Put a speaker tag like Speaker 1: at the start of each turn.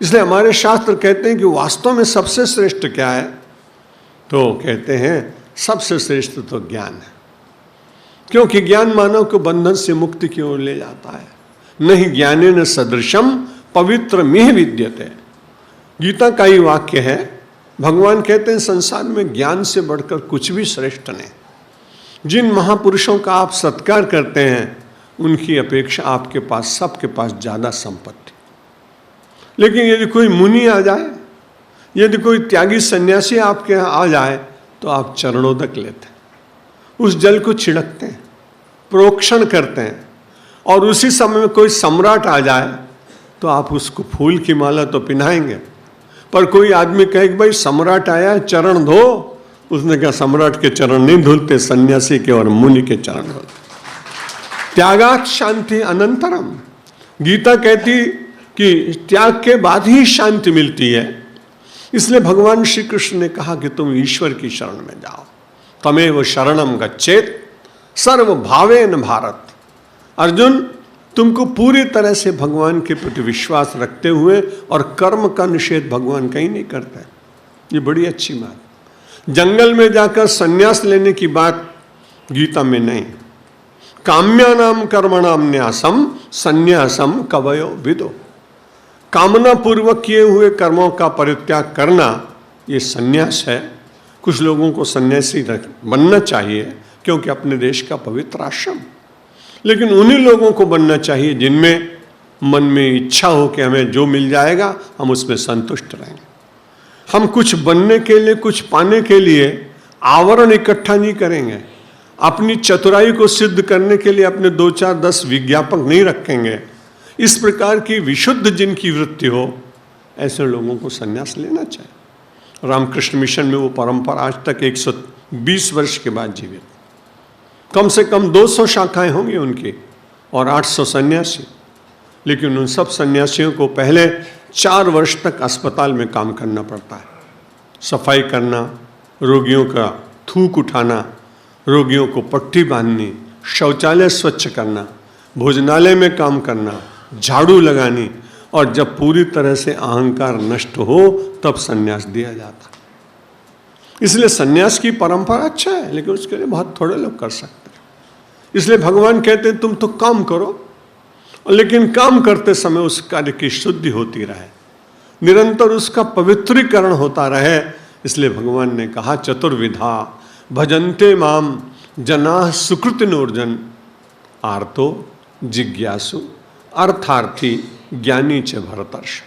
Speaker 1: इसलिए हमारे शास्त्र कहते हैं कि वास्तव में सबसे श्रेष्ठ क्या है, तो कहते हैं सबसे श्रेष्ठ तो ज्ञान है, क्योंकि ज्ञान मानव को बंधन से मुक्ति की ओर ले जाता है। नहीं ज्ञानेन सदृशम पवित्र मिह विद्यते, गीता का ही वाक्य है। भगवान कहते हैं संसार में ज्ञान से बढ़कर कुछ भी श्रेष्ठ नहीं। जिन महापुरुषों का आप सत्कार करते हैं उनकी अपेक्षा आपके पास, सबके पास ज्यादा संपत्ति। लेकिन यदि कोई मुनि आ जाए, यदि कोई त्यागी सन्यासी आपके यहाँ आ जाए, तो आप चरणोदक लेते हैं, उस जल को छिड़कते हैं, प्रोक्षण करते हैं। और उसी समय में कोई सम्राट आ जाए तो आप उसको फूल की माला तो पहनाएंगे। पर कोई आदमी कहे कि भाई सम्राट आया है चरण धो, उसने कहा सम्राट के चरण नहीं धुलते, सन्यासी के और मुनि के चरण धुलते। त्यागात् शांति अनंतरम, गीता कहती कि त्याग के बाद ही शांति मिलती है। इसलिए भगवान श्री कृष्ण ने कहा कि तुम ईश्वर की शरण में जाओ, तमेव शरणम गच्छेत सर्वभावेन भारत। अर्जुन, तुमको पूरी तरह से भगवान के प्रति विश्वास रखते हुए, और कर्म का निषेध भगवान कहीं नहीं करता है, ये बड़ी अच्छी बात। जंगल में जाकर संन्यास लेने की बात गीता में नहीं। काम्यानाम कर्मणाम न्यासम संन्यासम कवयो विदो, कामना पूर्वक किए हुए कर्मों का परित्याग करना ये संन्यास है। कुछ लोगों को सन्यासी बनना चाहिए क्योंकि अपने देश का पवित्र आश्रम, लेकिन उन्हीं लोगों को बनना चाहिए जिनमें मन में इच्छा हो कि हमें जो मिल जाएगा हम उसमें संतुष्ट रहेंगे। हम कुछ बनने के लिए, कुछ पाने के लिए आवरण इकट्ठा नहीं करेंगे, अपनी चतुराई को सिद्ध करने के लिए अपने 2, 4, 10 विज्ञापक नहीं रखेंगे। इस प्रकार की विशुद्ध जिनकी वृत्ति हो, ऐसे लोगों को संन्यास लेना चाहिए। रामकृष्ण मिशन में वो परंपरा आज तक 120 वर्ष के बाद जीवित। कम से कम 200 शाखाएं होंगी उनकी और 800 सन्यासी। लेकिन उन सब सन्यासियों को पहले 4 वर्ष तक अस्पताल में काम करना पड़ता है, सफाई करना, रोगियों का थूक उठाना, रोगियों को पट्टी बांधनी, शौचालय स्वच्छ करना, भोजनालय में काम करना, झाड़ू लगानी, और जब पूरी तरह से अहंकार नष्ट हो तब सन्यास दिया जाता। इसलिए सन्यास की परंपरा अच्छा है, लेकिन उसके लिए बहुत थोड़े लोग कर सकते हैं। इसलिए भगवान कहते हैं तुम तो काम करो, लेकिन काम करते समय उस कार्य की शुद्धि होती रहे, निरंतर उसका पवित्रीकरण होता रहे। इसलिए भगवान ने कहा चतुर्विधा भजन्ते माम जनाः सुकृतिनोर्जन, आर्तो जिज्ञासु अर्थार्थी ज्ञानी च भरतर्ष।